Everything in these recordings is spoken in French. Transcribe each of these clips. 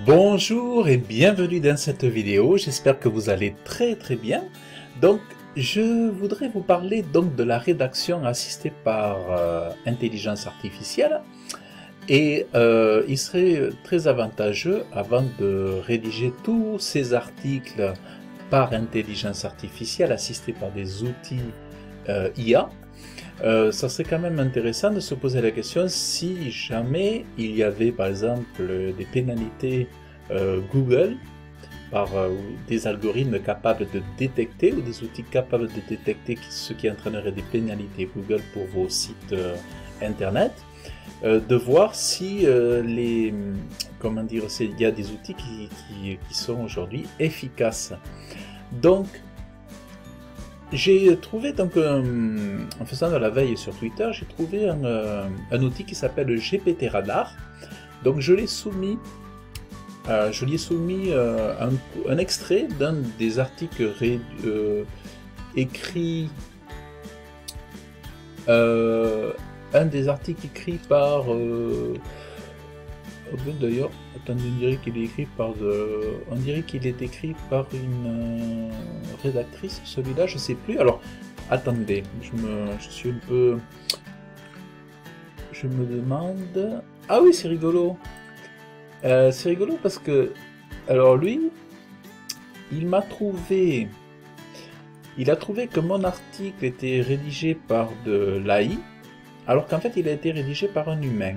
Bonjour et bienvenue dans cette vidéo, j'espère que vous allez très bien. Donc je voudrais vous parler donc de la rédaction assistée par intelligence artificielle et il serait très avantageux avant de rédiger tous ces articles par intelligence artificielle assistés par des outils IA. Ça serait quand même intéressant de se poser la question si jamais il y avait par exemple des pénalités Google par des algorithmes capables de détecter ou des outils capables de détecter ce qui entraînerait des pénalités Google pour vos sites internet, de voir si comment dire, il y a des outils qui sont aujourd'hui efficaces. Donc j'ai trouvé, donc, en faisant de la veille sur Twitter, j'ai trouvé un outil qui s'appelle GPT Radar. Donc je l'ai soumis, je lui ai soumis un extrait d'un des articles écrits, par d'ailleurs, attendez, on dirait qu'il est écrit par une rédactrice, celui-là, je sais plus. Alors, attendez, je me demande. Ah oui, c'est rigolo. C'est rigolo parce que, alors lui, il a trouvé que mon article était rédigé par de l'AI, alors qu'en fait, il a été rédigé par un humain.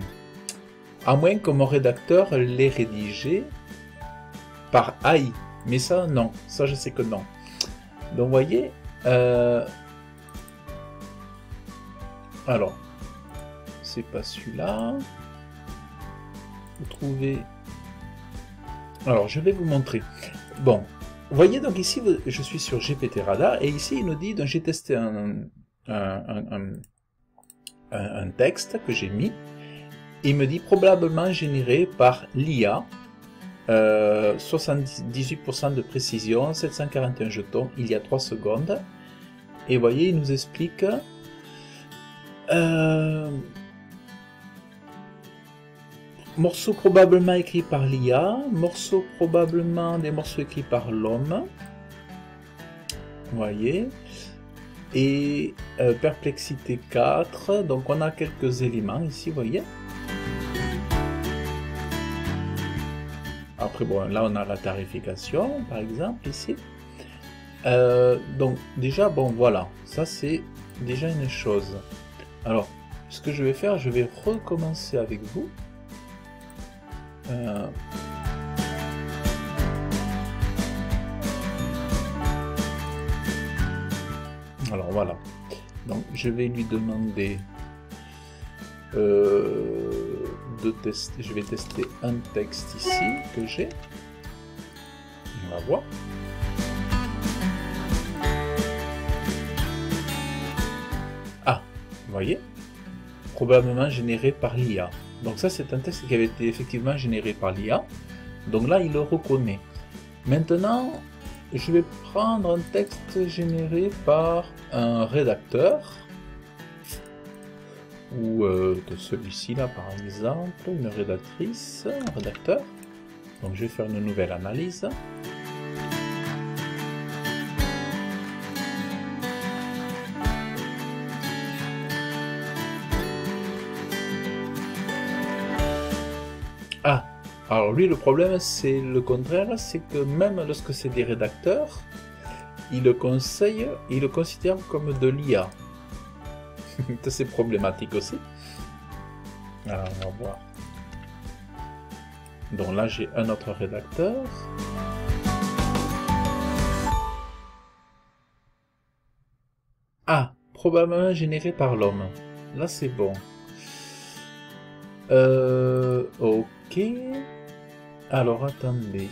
À moins que mon rédacteur l'ait rédigé par AI. Mais ça, non. Ça, je sais que non. Donc, vous voyez... Alors, c'est pas celui-là. Vous trouvez... Alors, je vais vous montrer. Bon, vous voyez, donc ici, je suis sur GPT Radar, et ici, il nous dit, donc j'ai testé un texte que j'ai mis. Il me dit probablement généré par l'IA, 78% de précision, 741 jetons, il y a 3 secondes. Et vous voyez, il nous explique morceau probablement écrit par l'IA, morceau probablement des morceaux écrits par l'homme. Vous voyez. Et perplexité 4, donc on a quelques éléments ici, vous voyez. Après, bon, là, on a la tarification, par exemple, ici. Donc, déjà, bon, voilà. Ça, c'est déjà une chose. Alors, ce que je vais faire, je vais recommencer avec vous. Alors, voilà. Donc, je vais lui demander... je vais tester un texte ici que j'ai. On va voir. Ah, vous voyez, probablement généré par l'IA. Donc ça, c'est un texte qui avait été effectivement généré par l'IA. Donc là, il le reconnaît. Maintenant, je vais prendre un texte généré par un rédacteur. Ou de celui-ci là par exemple, une rédactrice, un rédacteur. Donc je vais faire une nouvelle analyse. Ah, alors lui le problème c'est le contraire, c'est que même lorsque c'est des rédacteurs, il le considère comme de l'IA. C'est problématique aussi. Alors on va voir. Donc là j'ai un autre rédacteur. Ah, probablement généré par l'homme. Là c'est bon. Ok. Alors attendez.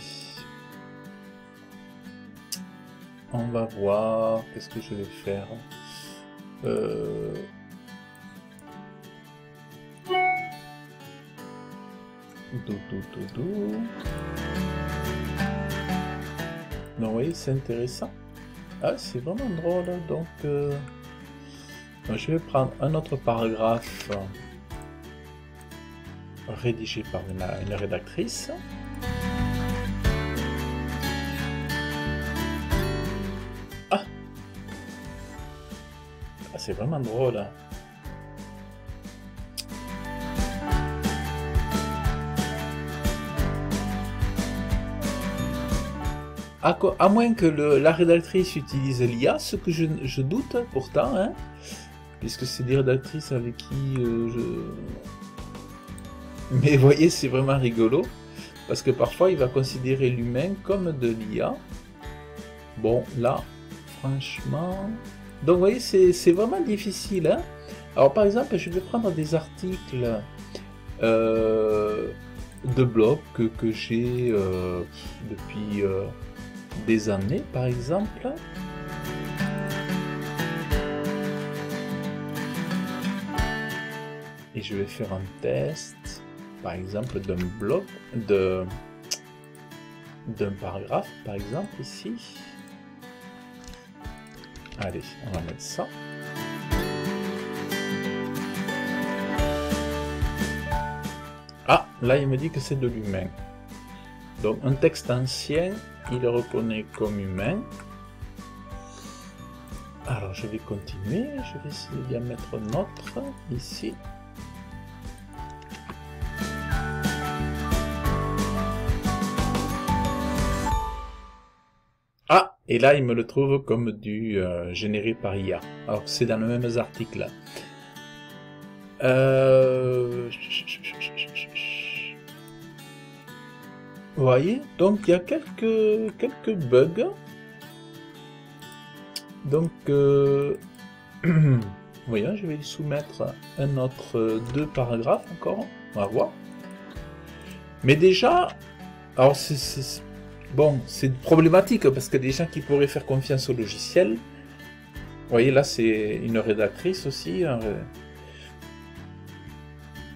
On va voir. Qu'est-ce que je vais faire? Non, oui, c'est intéressant. Ah, c'est vraiment drôle. Donc, je vais prendre un autre paragraphe rédigé par une rédactrice. c'est vraiment drôle. Hein. À moins que la rédactrice utilise l'IA, ce que je doute pourtant, hein, puisque c'est des rédactrices avec qui Mais vous voyez, c'est vraiment rigolo, parce que parfois il va considérer l'humain comme de l'IA. Bon, là, franchement... Donc vous voyez, c'est vraiment difficile. Hein. Alors par exemple, je vais prendre des articles de blog que j'ai depuis des années, par exemple. Et je vais faire un test, par exemple, d'un blog, d'un paragraphe, par exemple, ici. Allez, on va mettre ça. Ah, là, il me dit que c'est de l'humain. Donc, un texte ancien, il le reconnaît comme humain. Alors, je vais continuer. Je vais essayer d'y mettre un autre, ici. Ah, et là, il me le trouve comme du généré par IA. Alors que c'est dans le même article. Vous voyez, donc il y a quelques bugs. Donc, voyons, je vais lui soumettre un autre 2 paragraphes encore. On va voir. Mais déjà, alors bon, c'est problématique parce que des gens qui pourraient faire confiance au logiciel. Vous voyez, là, c'est une rédactrice aussi. Hein,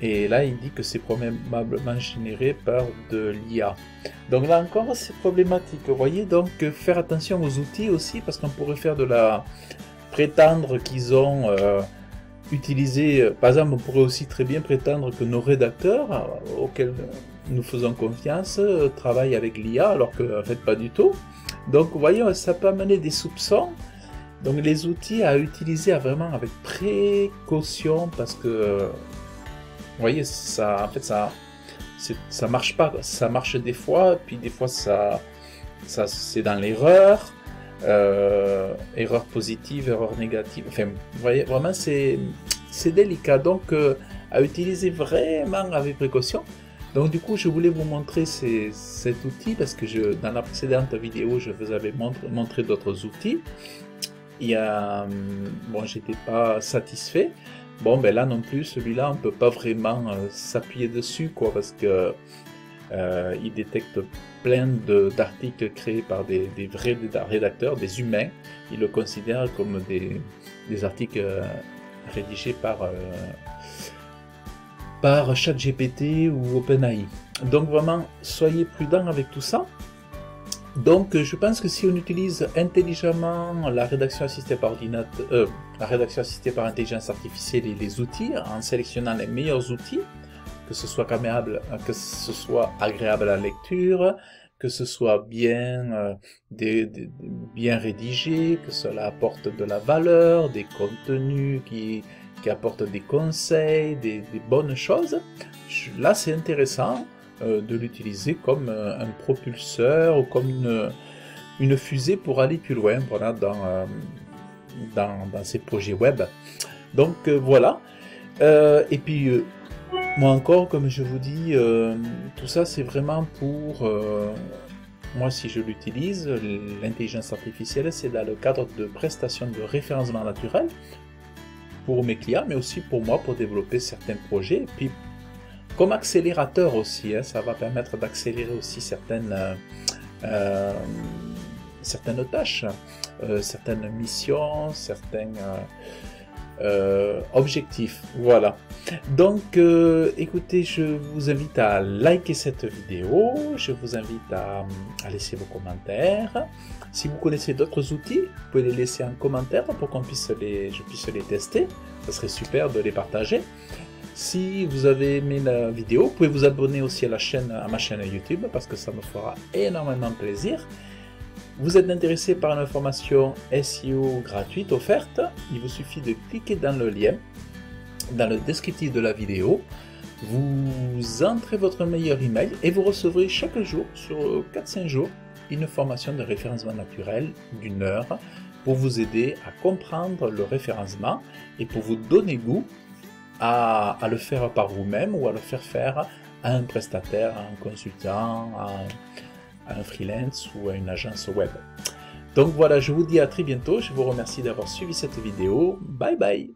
et là, il dit que c'est probablement généré par de l'IA. Donc là encore, c'est problématique. Vous voyez, donc faire attention aux outils aussi, parce qu'on pourrait faire de la... prétendre qu'ils ont utilisé... Par exemple, on pourrait aussi très bien prétendre que nos rédacteurs, auxquels nous faisons confiance, travaillent avec l'IA, alors qu'en fait, pas du tout. Donc, vous voyez, ça peut amener des soupçons. Donc, les outils à utiliser vraiment avec précaution, parce que... Vous voyez, ça, en fait, ça marche pas. Ça marche des fois, puis des fois, ça c'est dans l'erreur, erreur positive, erreur négative. Enfin, vous voyez, vraiment, c'est délicat. Donc, à utiliser vraiment avec précaution. Donc, du coup, je voulais vous montrer cet outil parce que dans la précédente vidéo, je vous avais montré d'autres outils. Bon, j'étais pas satisfait. Bon, ben là non plus, celui-là, on ne peut pas vraiment s'appuyer dessus, quoi, parce que il détecte plein d'articles créés par des vrais rédacteurs, des humains. Il le considère comme des articles rédigés par ChatGPT ou OpenAI. Donc vraiment, soyez prudents avec tout ça. Donc, je pense que si on utilise intelligemment la rédaction assistée par ordinateur, la rédaction assistée par intelligence artificielle et les outils, en sélectionnant les meilleurs outils, que ce soit agréable à la lecture, que ce soit bien rédigé, que cela apporte de la valeur, des contenus qui apportent des conseils, des bonnes choses, là c'est intéressant. De l'utiliser comme un propulseur ou comme une fusée pour aller plus loin, voilà, dans ces projets web. Donc voilà. Et puis moi encore, comme je vous dis, tout ça c'est vraiment pour moi si je l'utilise, l'intelligence artificielle, c'est dans le cadre de prestations de référencement naturel pour mes clients, mais aussi pour moi pour développer certains projets. Et puis comme accélérateur aussi, hein, ça va permettre d'accélérer aussi certaines tâches, certaines missions, certains objectifs. Voilà. Donc, écoutez, je vous invite à liker cette vidéo, je vous invite à laisser vos commentaires. Si vous connaissez d'autres outils, vous pouvez les laisser en commentaire pour que je puisse les tester. Ce serait super de les partager. Si vous avez aimé la vidéo, vous pouvez vous abonner aussi à ma chaîne YouTube parce que ça me fera énormément plaisir. Vous êtes intéressé par une formation SEO gratuite offerte, il vous suffit de cliquer dans le lien, dans le descriptif de la vidéo, vous entrez votre meilleur email et vous recevrez chaque jour, sur 4-5 jours, une formation de référencement naturel d'1 heure pour vous aider à comprendre le référencement et pour vous donner goût à le faire par vous-même ou à le faire à un prestataire, à un consultant, à un freelance ou à une agence web. Donc voilà, je vous dis à très bientôt, je vous remercie d'avoir suivi cette vidéo, bye bye.